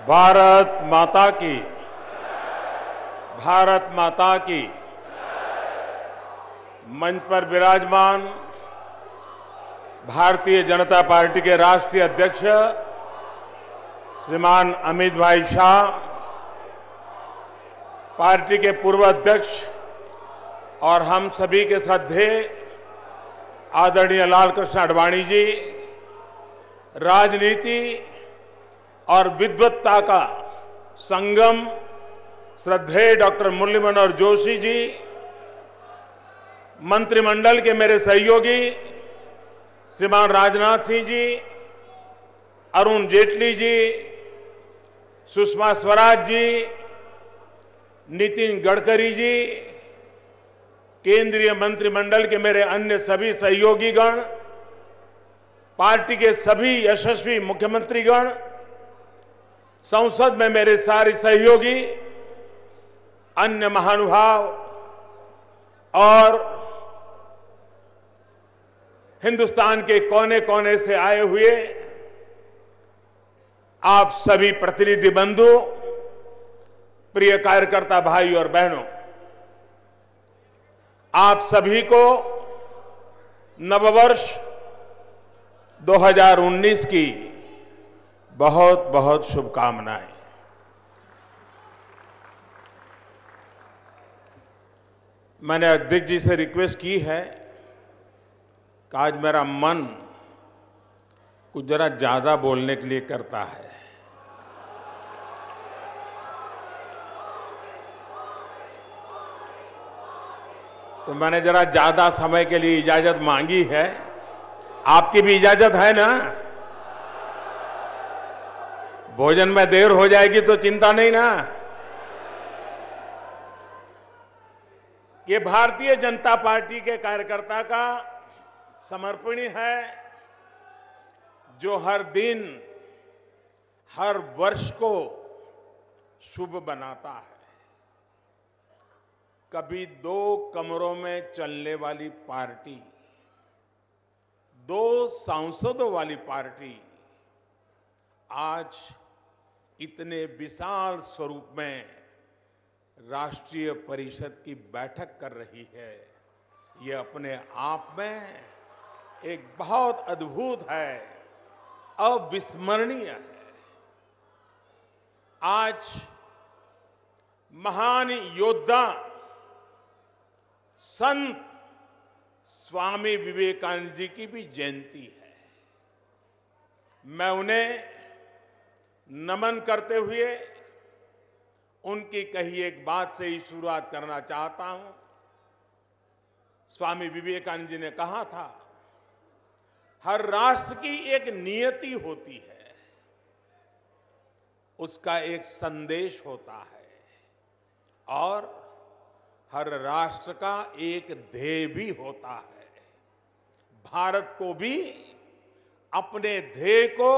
भारत माता की, भारत माता की। मंच पर विराजमान भारतीय जनता पार्टी के राष्ट्रीय अध्यक्ष श्रीमान अमित भाई शाह, पार्टी के पूर्व अध्यक्ष और हम सभी के श्रद्धेय आदरणीय लालकृष्ण आडवाणी जी, राजनीति और विद्वत्ता का संगम श्रद्धेय डॉक्टर मुरली मनोहर जोशी जी, मंत्रिमंडल के मेरे सहयोगी श्रीमान राजनाथ सिंह जी, अरुण जेटली जी, सुषमा स्वराज जी, नितिन गडकरी जी, केंद्रीय मंत्रिमंडल के मेरे अन्य सभी सहयोगीगण, पार्टी के सभी यशस्वी मुख्यमंत्रीगण, संसद में मेरे सारे सहयोगी, अन्य महानुभाव और हिंदुस्तान के कोने कोने से आए हुए आप सभी प्रतिनिधि बंधु, प्रिय कार्यकर्ता भाई और बहनों, आप सभी को नववर्ष 2019 की बहुत बहुत शुभकामनाएं। मैंने अध्यक्ष जी से रिक्वेस्ट की है कि आज मेरा मन कुछ जरा ज्यादा बोलने के लिए करता है, तो मैंने जरा ज्यादा समय के लिए इजाजत मांगी है। आपकी भी इजाजत है ना? भोजन में देर हो जाएगी तो चिंता नहीं ना? ये भारतीय जनता पार्टी के कार्यकर्ता का समर्पण है, जो हर दिन, हर वर्ष को शुभ बनाता है। कभी 2 कमरों में चलने वाली पार्टी, 2 सांसदों वाली पार्टी आज इतने विशाल स्वरूप में राष्ट्रीय परिषद की बैठक कर रही है। ये अपने आप में एक बहुत अद्भुत है, अविस्मरणीय है। आज महान योद्धा संत स्वामी विवेकानंद जी की भी जयंती है। मैं उन्हें नमन करते हुए उनकी कही एक बात से ही शुरुआत करना चाहता हूं। स्वामी विवेकानंद जी ने कहा था, हर राष्ट्र की एक नियति होती है, उसका एक संदेश होता है, और हर राष्ट्र का एक ध्येय भी होता है। भारत को भी अपने ध्येय को,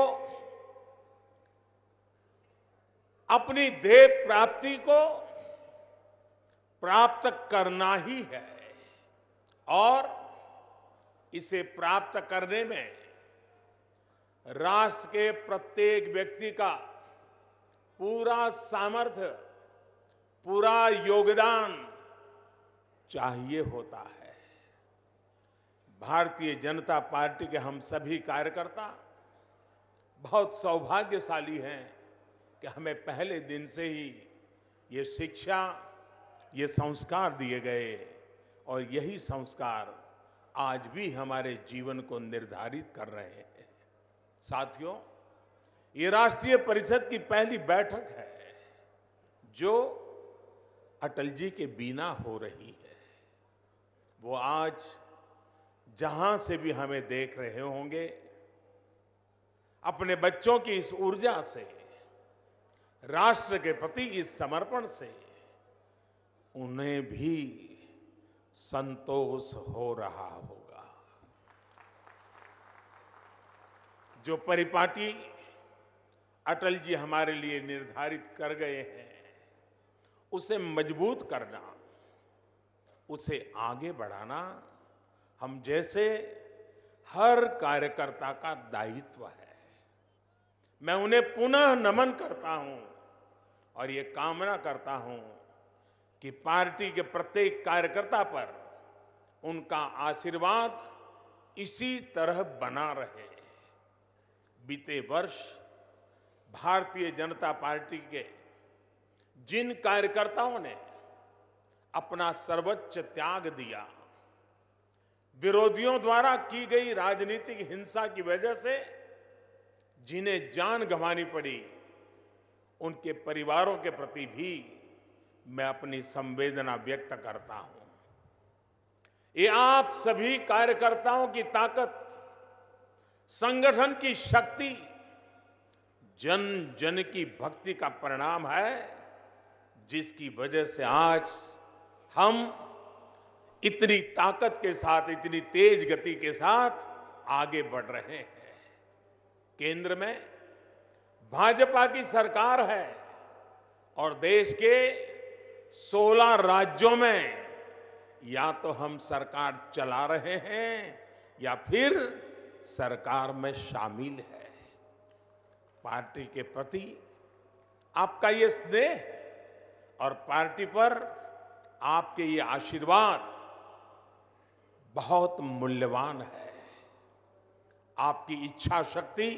अपनी ध्येय प्राप्ति को प्राप्त करना ही है, और इसे प्राप्त करने में राष्ट्र के प्रत्येक व्यक्ति का पूरा सामर्थ्य, पूरा योगदान चाहिए होता है। भारतीय जनता पार्टी के हम सभी कार्यकर्ता बहुत सौभाग्यशाली हैं कि हमें पहले दिन से ही ये शिक्षा, ये संस्कार दिए गए, और यही संस्कार आज भी हमारे जीवन को निर्धारित कर रहे हैं। साथियों, ये राष्ट्रीय परिषद की पहली बैठक है जो अटल जी के बिना हो रही है। वो आज जहां से भी हमें देख रहे होंगे, अपने बच्चों की इस ऊर्जा से, राष्ट्र के प्रति इस समर्पण से उन्हें भी संतोष हो रहा होगा। जो परिपाटी अटल जी हमारे लिए निर्धारित कर गए हैं, उसे मजबूत करना, उसे आगे बढ़ाना हम जैसे हर कार्यकर्ता का दायित्व है। मैं उन्हें पुनः नमन करता हूं और ये कामना करता हूं कि पार्टी के प्रत्येक कार्यकर्ता पर उनका आशीर्वाद इसी तरह बना रहे। बीते वर्ष भारतीय जनता पार्टी के जिन कार्यकर्ताओं ने अपना सर्वोच्च त्याग दिया, विरोधियों द्वारा की गई राजनीतिक हिंसा की वजह से जिन्हें जान गंवानी पड़ी, उनके परिवारों के प्रति भी मैं अपनी संवेदना व्यक्त करता हूं। ये आप सभी कार्यकर्ताओं की ताकत, संगठन की शक्ति, जन जन की भक्ति का परिणाम है, जिसकी वजह से आज हम इतनी ताकत के साथ, इतनी तेज गति के साथ आगे बढ़ रहे हैं। केंद्र में भाजपा की सरकार है और देश के 16 राज्यों में या तो हम सरकार चला रहे हैं या फिर सरकार में शामिल है। पार्टी के प्रति आपका ये स्नेह और पार्टी पर आपके ये आशीर्वाद बहुत मूल्यवान है। आपकी इच्छा शक्ति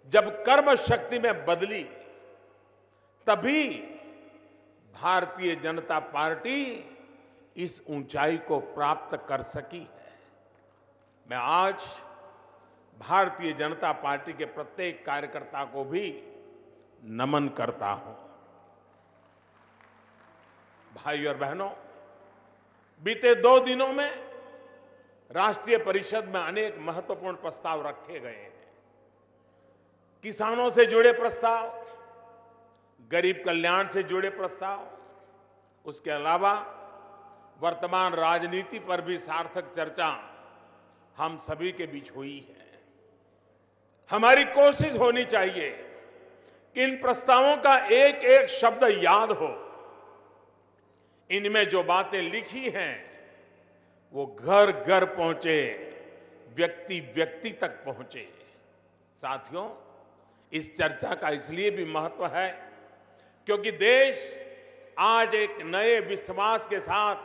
जब कर्म शक्ति में बदली, तभी भारतीय जनता पार्टी इस ऊंचाई को प्राप्त कर सकी है। मैं आज भारतीय जनता पार्टी के प्रत्येक कार्यकर्ता को भी नमन करता हूं। भाइयों और बहनों, बीते 2 दिनों में राष्ट्रीय परिषद में अनेक महत्वपूर्ण प्रस्ताव रखे गए हैं। किसानों से जुड़े प्रस्ताव, गरीब कल्याण से जुड़े प्रस्ताव, उसके अलावा वर्तमान राजनीति पर भी सार्थक चर्चा हम सभी के बीच हुई है। हमारी कोशिश होनी चाहिए कि इन प्रस्तावों का एक एक शब्द याद हो। इनमें जो बातें लिखी हैं वो घर घर पहुंचे, व्यक्ति व्यक्ति तक पहुंचे। साथियों, इस चर्चा का इसलिए भी महत्व है क्योंकि देश आज एक नए विश्वास के साथ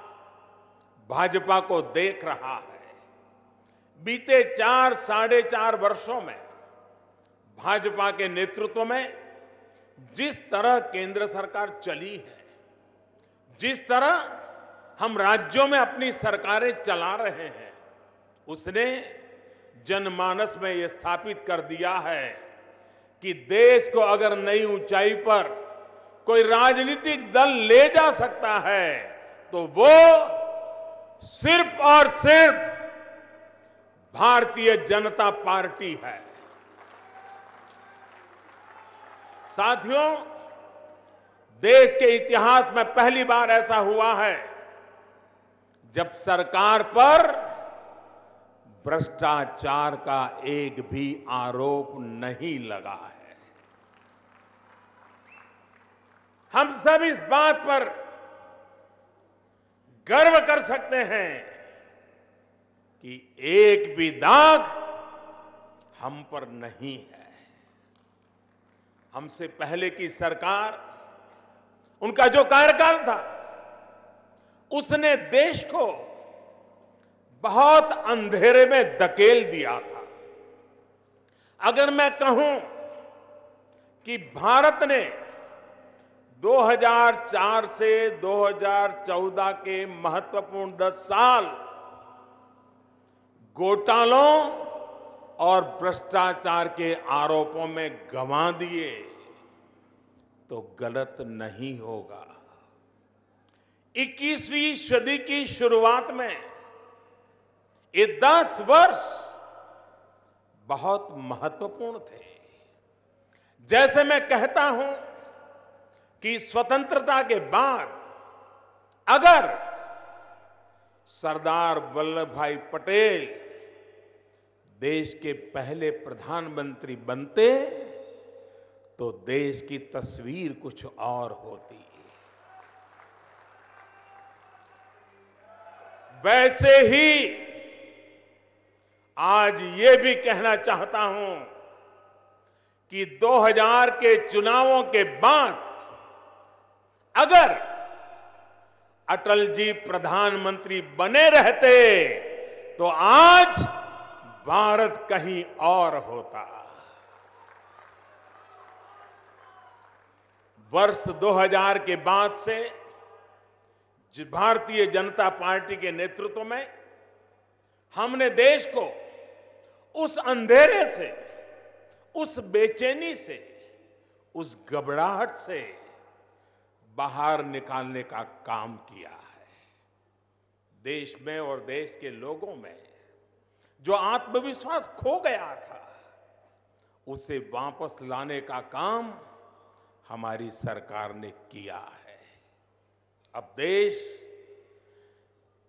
भाजपा को देख रहा है। बीते 4 साढ़े 4 वर्षों में भाजपा के नेतृत्व में जिस तरह केंद्र सरकार चली है, जिस तरह हम राज्यों में अपनी सरकारें चला रहे हैं, उसने जनमानस में यह स्थापित कर दिया है कि देश को अगर नई ऊंचाई पर कोई राजनीतिक दल ले जा सकता है तो वो सिर्फ और सिर्फ भारतीय जनता पार्टी है। साथियों, देश के इतिहास में पहली बार ऐसा हुआ है जब सरकार पर भ्रष्टाचार का एक भी आरोप नहीं लगा है। हम सब इस बात पर गर्व कर सकते हैं कि एक भी दाग हम पर नहीं है। हमसे पहले की सरकार, उनका जो कार्यकाल था, उसने देश को बहुत अंधेरे में धकेल दिया था। अगर मैं कहूं कि भारत ने 2004 से 2014 के महत्वपूर्ण 10 साल घोटालों और भ्रष्टाचार के आरोपों में गंवा दिए तो गलत नहीं होगा। 21वीं सदी की शुरुआत में ये 10 वर्ष बहुत महत्वपूर्ण थे। जैसे मैं कहता हूं कि स्वतंत्रता के बाद अगर सरदार वल्लभ भाई पटेल देश के पहले प्रधानमंत्री बनते तो देश की तस्वीर कुछ और होती। वैसे ही आज ये भी कहना चाहता हूं कि 2000 के चुनावों के बाद अगर अटल जी प्रधानमंत्री बने रहते तो आज भारत कहीं और होता। वर्ष 2000 के बाद से भारतीय जनता पार्टी के नेतृत्व में हमने देश को उस अंधेरे से, उस बेचैनी से, उस घबराहट से बाहर निकालने का काम किया है। देश में और देश के लोगों में जो आत्मविश्वास खो गया था, उसे वापस लाने का काम हमारी सरकार ने किया है। अब देश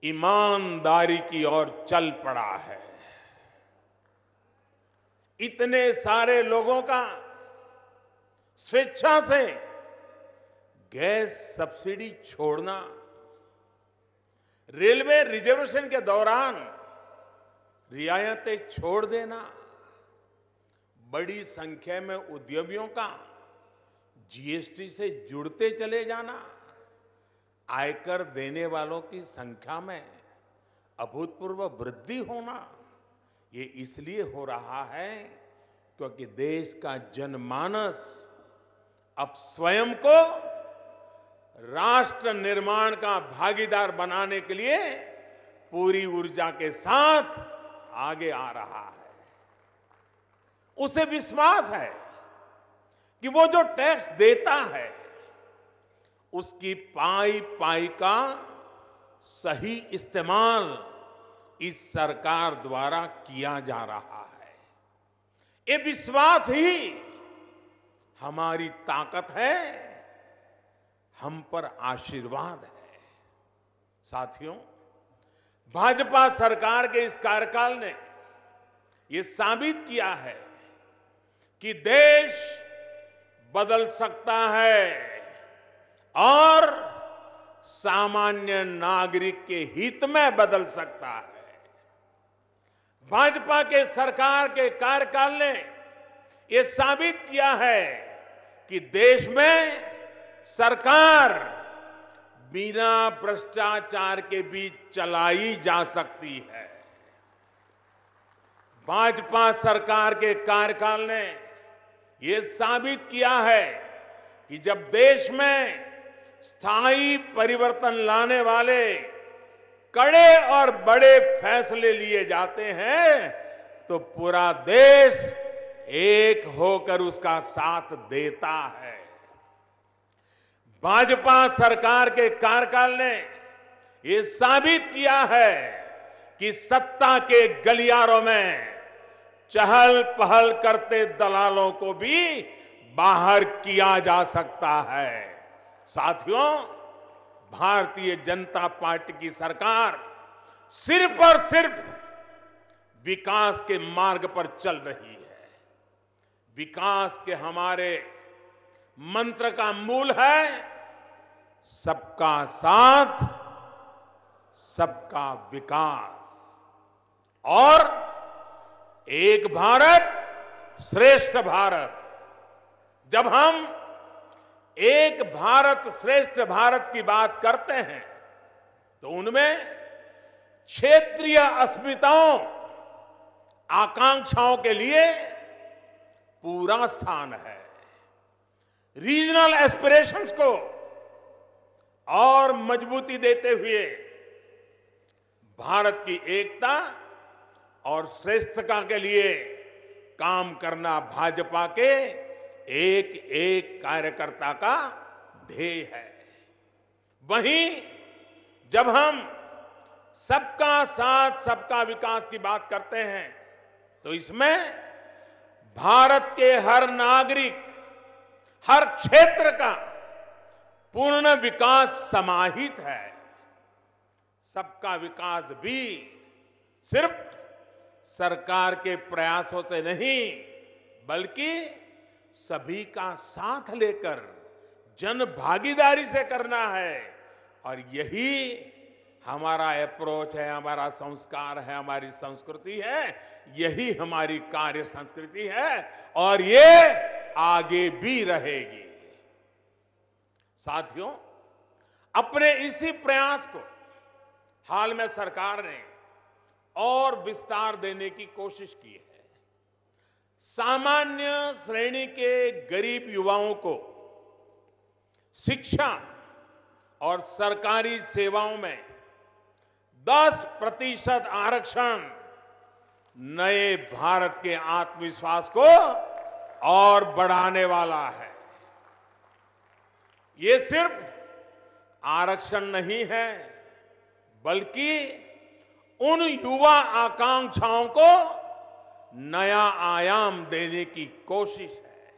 ईमानदारी की ओर चल पड़ा है। इतने सारे लोगों का स्वेच्छा से गैस सब्सिडी छोड़ना, रेलवे रिजर्वेशन के दौरान रियायतें छोड़ देना, बड़ी संख्या में उद्यमियों का जीएसटी से जुड़ते चले जाना, आयकर देने वालों की संख्या में अभूतपूर्व वृद्धि होना, ये इसलिए हो रहा है क्योंकि देश का जनमानस अब स्वयं को राष्ट्र निर्माण का भागीदार बनाने के लिए पूरी ऊर्जा के साथ आगे आ रहा है। उसे विश्वास है कि वो जो टैक्स देता है उसकी पाई पाई का सही इस्तेमाल इस सरकार द्वारा किया जा रहा है। ये विश्वास ही हमारी ताकत है, हम पर आशीर्वाद है। साथियों, भाजपा सरकार के इस कार्यकाल ने ये साबित किया है कि देश बदल सकता है और सामान्य नागरिक के हित में बदल सकता है। भाजपा के सरकार के कार्यकाल ने यह साबित किया है कि देश में सरकार बिना भ्रष्टाचार के बीच चलाई जा सकती है। भाजपा सरकार के कार्यकाल ने यह साबित किया है कि जब देश में स्थायी परिवर्तन लाने वाले कड़े और बड़े फैसले लिए जाते हैं तो पूरा देश एक होकर उसका साथ देता है। भाजपा सरकार के कार्यकाल ने यह साबित किया है कि सत्ता के गलियारों में चहल पहल करते दलालों को भी बाहर किया जा सकता है। साथियों, भारतीय जनता पार्टी की सरकार सिर्फ और सिर्फ विकास के मार्ग पर चल रही है। विकास के हमारे मंत्र का मूल है सबका साथ, सबका विकास और एक भारत श्रेष्ठ भारत। जब हम एक भारत श्रेष्ठ भारत की बात करते हैं तो उनमें क्षेत्रीय अस्मिताओं, आकांक्षाओं के लिए पूरा स्थान है। रीजनल एस्पिरेशंस को और मजबूती देते हुए भारत की एकता और श्रेष्ठता के लिए काम करना भाजपा के एक एक कार्यकर्ता का ध्येय है। वहीं जब हम सबका साथ सबका विकास की बात करते हैं तो इसमें भारत के हर नागरिक, हर क्षेत्र का पूर्ण विकास समाहित है। सबका विकास भी सिर्फ सरकार के प्रयासों से नहीं बल्कि सभी का साथ लेकर जन भागीदारी से करना है और यही हमारा अप्रोच है, हमारा संस्कार है, हमारी संस्कृति है, यही हमारी कार्य संस्कृति है और ये आगे भी रहेगी। साथियों, अपने इसी प्रयास को हाल में सरकार ने और विस्तार देने की कोशिश की है। सामान्य श्रेणी के गरीब युवाओं को शिक्षा और सरकारी सेवाओं में 10% आरक्षण नए भारत के आत्मविश्वास को और बढ़ाने वाला है। ये सिर्फ आरक्षण नहीं है, बल्कि उन युवा आकांक्षाओं को नया आयाम देने की कोशिश है,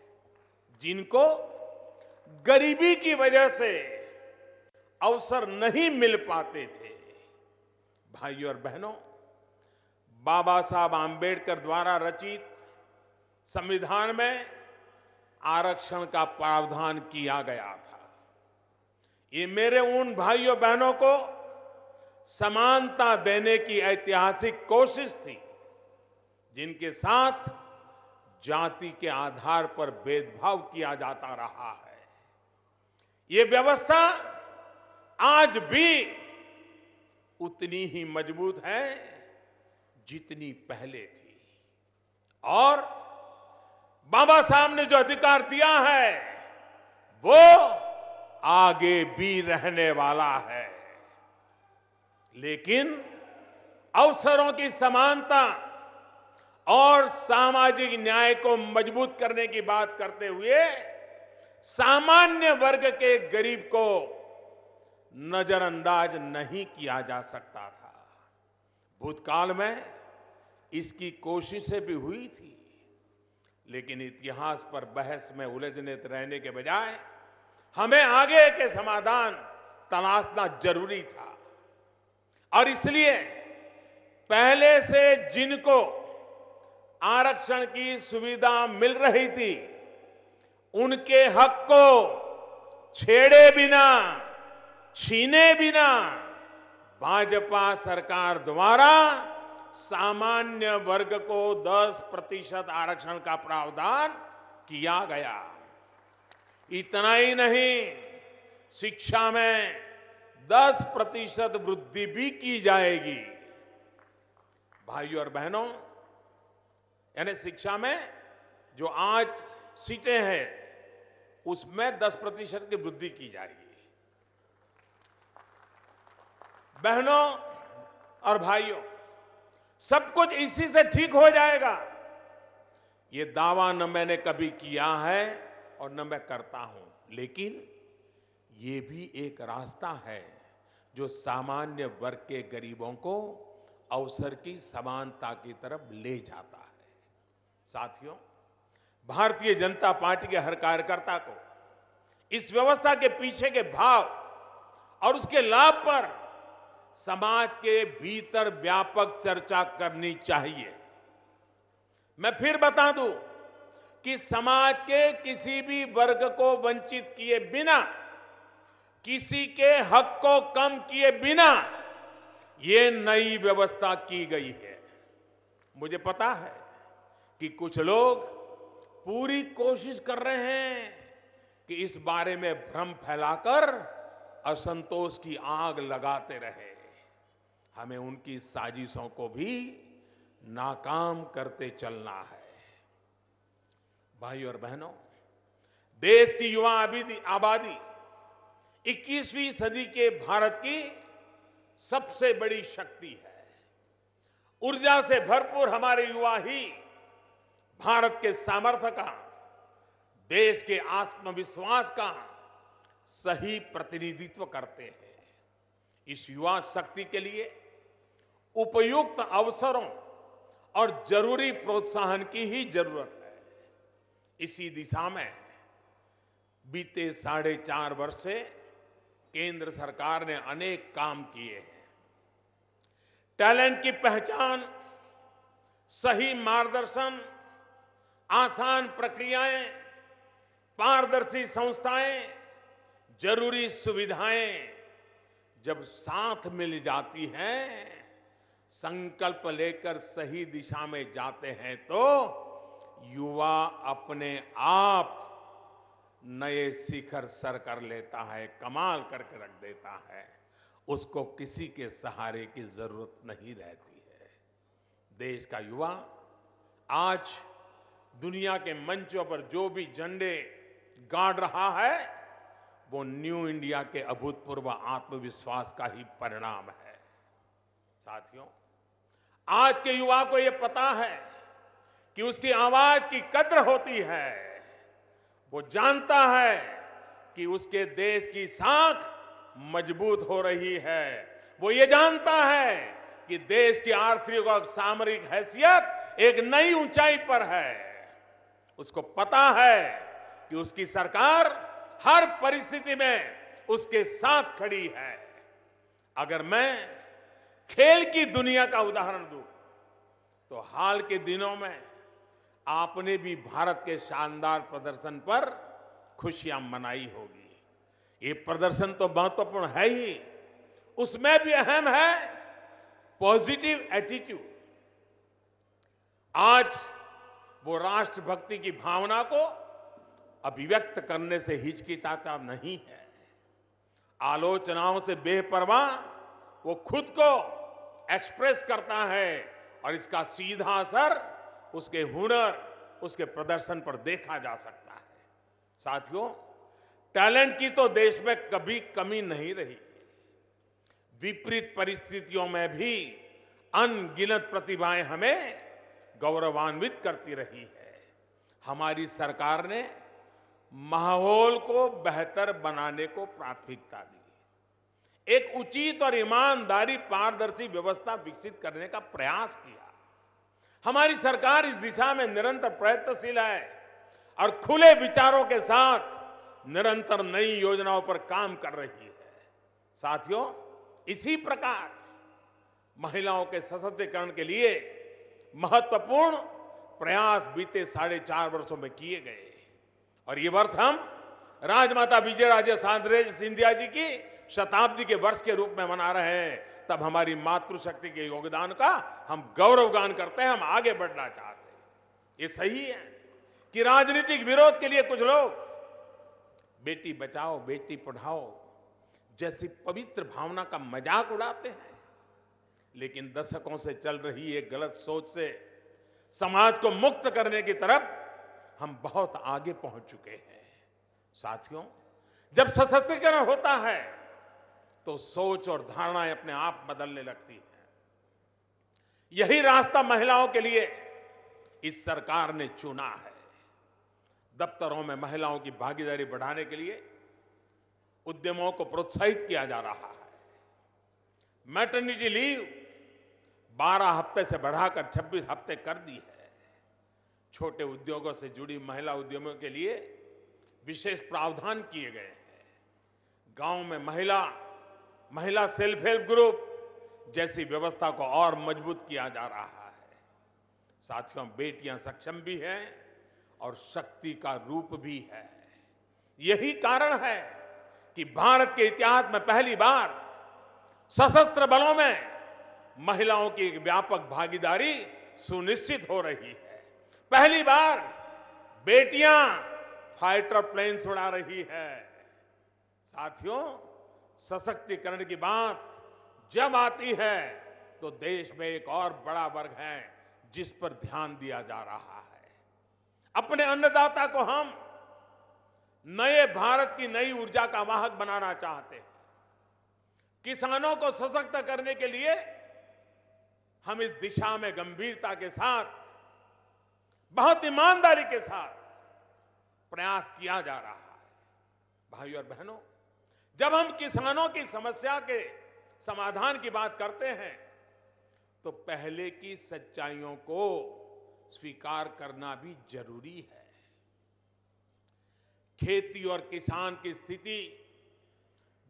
जिनको गरीबी की वजह से अवसर नहीं मिल पाते थे। भाइयों और बहनों, बाबा साहब आंबेडकर द्वारा रचित संविधान में आरक्षण का प्रावधान किया गया था। ये मेरे उन भाइयों बहनों को समानता देने की ऐतिहासिक कोशिश थी, जिनके साथ जाति के आधार पर भेदभाव किया जाता रहा है। ये व्यवस्था आज भी उतनी ही मजबूत है जितनी पहले थी, और बाबा साहब ने जो अधिकार दिया है वो आगे भी रहने वाला है। लेकिन अवसरों की समानता और सामाजिक न्याय को मजबूत करने की बात करते हुए सामान्य वर्ग के गरीब को नजरअंदाज नहीं किया जा सकता था। भूतकाल में इसकी कोशिशें भी हुई थी, लेकिन इतिहास पर बहस में उलझने रहने के बजाय हमें आगे के समाधान तलाशना जरूरी था। और इसलिए पहले से जिनको आरक्षण की सुविधा मिल रही थी, उनके हक को छेड़े बिना, छीने बिना भाजपा सरकार द्वारा सामान्य वर्ग को 10% आरक्षण का प्रावधान किया गया। इतना ही नहीं, शिक्षा में 10% वृद्धि भी की जाएगी। भाइयों और बहनों, यानी शिक्षा में जो आज सीटें हैं उसमें 10% की वृद्धि की जाएगी। बहनों और भाइयों, सब कुछ इसी से ठीक हो जाएगा, ये दावा न मैंने कभी किया है और न मैं करता हूं, लेकिन ये भी एक रास्ता है जो सामान्य वर्ग के गरीबों को अवसर की समानता की तरफ ले जाता है। साथियों, भारतीय जनता पार्टी के हर कार्यकर्ता को इस व्यवस्था के पीछे के भाव और उसके लाभ पर समाज के भीतर व्यापक चर्चा करनी चाहिए। मैं फिर बता दूं कि समाज के किसी भी वर्ग को वंचित किए बिना, किसी के हक को कम किए बिना ये नई व्यवस्था की गई है। मुझे पता है कि कुछ लोग पूरी कोशिश कर रहे हैं कि इस बारे में भ्रम फैलाकर असंतोष की आग लगाते रहे। हमें उनकी साजिशों को भी नाकाम करते चलना है। भाइयों और बहनों, देश की युवा आबादी 21वीं सदी के भारत की सबसे बड़ी शक्ति है। ऊर्जा से भरपूर हमारे युवा ही भारत के सामर्थ्य का, देश के आत्मविश्वास का सही प्रतिनिधित्व करते हैं। इस युवा शक्ति के लिए उपयुक्त अवसरों और जरूरी प्रोत्साहन की ही जरूरत है। इसी दिशा में बीते 4.5 वर्ष से केंद्र सरकार ने अनेक काम किए हैं। टैलेंट की पहचान, सही मार्गदर्शन, आसान प्रक्रियाएं, पारदर्शी संस्थाएं, जरूरी सुविधाएं, जब साथ मिल जाती हैं, संकल्प लेकर सही दिशा में जाते हैं तो युवा अपने आप नए शिखर सर कर लेता है, कमाल करके रख देता है। उसको किसी के सहारे की जरूरत नहीं रहती है। देश का युवा आज दुनिया के मंचों पर जो भी झंडे गाड़ रहा है, वो न्यू इंडिया के अभूतपूर्व आत्मविश्वास का ही परिणाम है। साथियों, आज के युवा को यह पता है कि उसकी आवाज की कद्र होती है। वो जानता है कि उसके देश की साख मजबूत हो रही है। वो ये जानता है कि देश की आर्थिक और सामरिक हैसियत एक नई ऊंचाई पर है। उसको पता है कि उसकी सरकार हर परिस्थिति में उसके साथ खड़ी है। अगर मैं खेल की दुनिया का उदाहरण दूं, तो हाल के दिनों में आपने भी भारत के शानदार प्रदर्शन पर खुशियां मनाई होगी। ये प्रदर्शन तो महत्वपूर्ण है ही, उसमें भी अहम है पॉजिटिव एटीट्यूड। आज वो राष्ट्रभक्ति की भावना को अभिव्यक्त करने से हिचकिचाता नहीं है। आलोचनाओं से बेपरवाह वो खुद को एक्सप्रेस करता है और इसका सीधा असर उसके हुनर, उसके प्रदर्शन पर देखा जा सकता है। साथियों, टैलेंट की तो देश में कभी कमी नहीं रही। विपरीत परिस्थितियों में भी अनगिनत प्रतिभाएं हमें गौरवान्वित करती रही है। हमारी सरकार ने माहौल को बेहतर बनाने को प्राथमिकता दी। एक उचित और ईमानदारी पारदर्शी व्यवस्था विकसित करने का प्रयास किया। हमारी सरकार इस दिशा में निरंतर प्रयत्नशील है और खुले विचारों के साथ निरंतर नई योजनाओं पर काम कर रही है। साथियों, इसी प्रकार महिलाओं के सशक्तिकरण के लिए महत्वपूर्ण प्रयास बीते 4.5 वर्षों में किए गए और ये वर्ष हम राजमाता विजयराजे सिंधिया जी की शताब्दी के वर्ष के रूप में मना रहे हैं। तब हमारी मातृशक्ति के योगदान का हम गौरवगान करते हैं, हम आगे बढ़ना चाहते हैं। ये सही है कि राजनीतिक विरोध के लिए कुछ लोग बेटी बचाओ बेटी पढ़ाओ जैसी पवित्र भावना का मजाक उड़ाते हैं, लेकिन दशकों से चल रही एक गलत सोच से समाज को मुक्त करने की तरफ हम बहुत आगे पहुंच चुके हैं। साथियों, जब सशक्तिकरण होता है तो सोच और धारणाएं अपने आप बदलने लगती हैं। यही रास्ता महिलाओं के लिए इस सरकार ने चुना है। दफ्तरों में महिलाओं की भागीदारी बढ़ाने के लिए उद्यमों को प्रोत्साहित किया जा रहा है। मैटरनिटी लीव 12 हफ्ते से बढ़ाकर 26 हफ्ते कर दी है। छोटे उद्योगों से जुड़ी महिला उद्यमियों के लिए विशेष प्रावधान किए गए हैं। गांव में महिला सेल्फ हेल्प ग्रुप जैसी व्यवस्था को और मजबूत किया जा रहा है। साथियों, बेटियां सक्षम भी हैं और शक्ति का रूप भी है। यही कारण है कि भारत के इतिहास में पहली बार सशस्त्र बलों में महिलाओं की एक व्यापक भागीदारी सुनिश्चित हो रही है। पहली बार बेटियां फाइटर प्लेन्स उड़ा रही है। साथियों, सशक्तिकरण की बात जब आती है तो देश में एक और बड़ा वर्ग है जिस पर ध्यान दिया जा रहा है। अपने अन्नदाता को हम नए भारत की नई ऊर्जा का वाहक बनाना चाहते हैं। किसानों को सशक्त करने के लिए हम इस दिशा में गंभीरता के साथ, बहुत ईमानदारी के साथ प्रयास किया जा रहा है। भाइयों और बहनों, जब हम किसानों की समस्या के समाधान की बात करते हैं तो पहले की सच्चाइयों को स्वीकार करना भी जरूरी है। खेती और किसान की स्थिति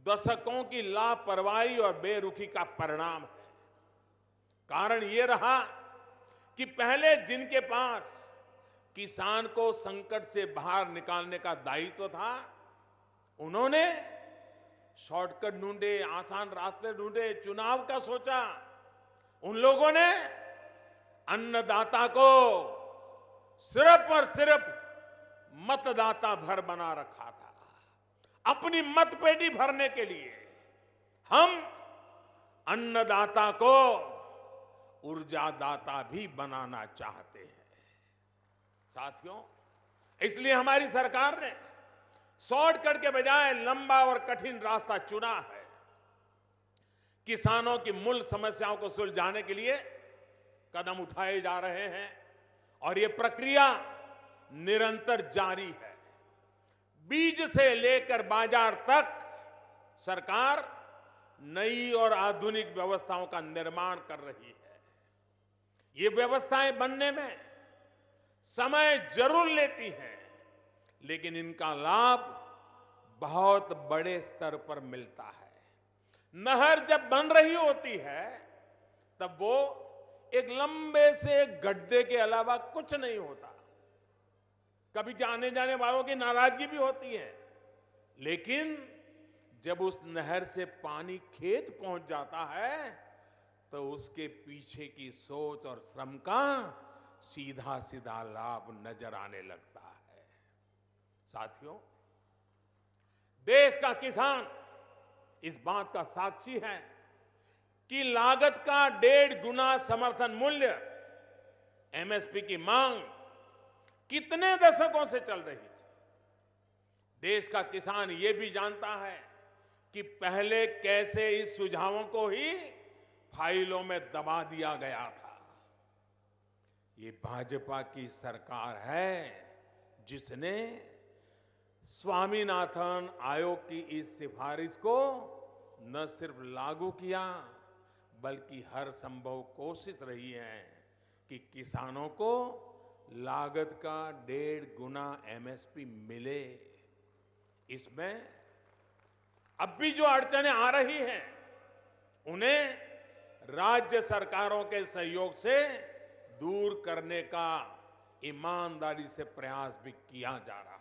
दशकों की लापरवाही और बेरुखी का परिणाम है। कारण यह रहा कि पहले जिनके पास किसान को संकट से बाहर निकालने का दायित्व था, उन्होंने शॉर्टकट ढूंढे, आसान रास्ते ढूंढे, चुनाव का सोचा। उन लोगों ने अन्नदाता को सिर्फ और सिर्फ मतदाता भर बना रखा था, अपनी मतपेटी भरने के लिए। हम अन्नदाता को ऊर्जादाता भी बनाना चाहते हैं। साथियों, इसलिए हमारी सरकार ने शॉर्टकट के बजाय लंबा और कठिन रास्ता चुना है। किसानों की मूल समस्याओं को सुलझाने के लिए कदम उठाए जा रहे हैं और ये प्रक्रिया निरंतर जारी है। बीज से लेकर बाजार तक सरकार नई और आधुनिक व्यवस्थाओं का निर्माण कर रही है। ये व्यवस्थाएं बनने में समय जरूर लेती हैं, लेकिन इनका लाभ बहुत बड़े स्तर पर मिलता है। नहर जब बन रही होती है तब वो एक लंबे से गड्ढे के अलावा कुछ नहीं होता। कभी आने जाने वालों की नाराजगी भी होती है, लेकिन जब उस नहर से पानी खेत पहुंच जाता है तो उसके पीछे की सोच और श्रम का सीधा सीधा लाभ नजर आने लगता है। साथियों, देश का किसान इस बात का साक्षी है कि लागत का 1.5 गुना समर्थन मूल्य एमएसपी की मांग कितने दशकों से चल रही थी। देश का किसान ये भी जानता है कि पहले कैसे इस सुझावों को ही फाइलों में दबा दिया गया था। ये भाजपा की सरकार है जिसने स्वामीनाथन आयोग की इस सिफारिश को न सिर्फ लागू किया, बल्कि हर संभव कोशिश रही है कि किसानों को लागत का 1.5 गुना एमएसपी मिले। इसमें अब भी जो अड़चनें आ रही हैं, उन्हें राज्य सरकारों के सहयोग से दूर करने का ईमानदारी से प्रयास भी किया जा रहा है।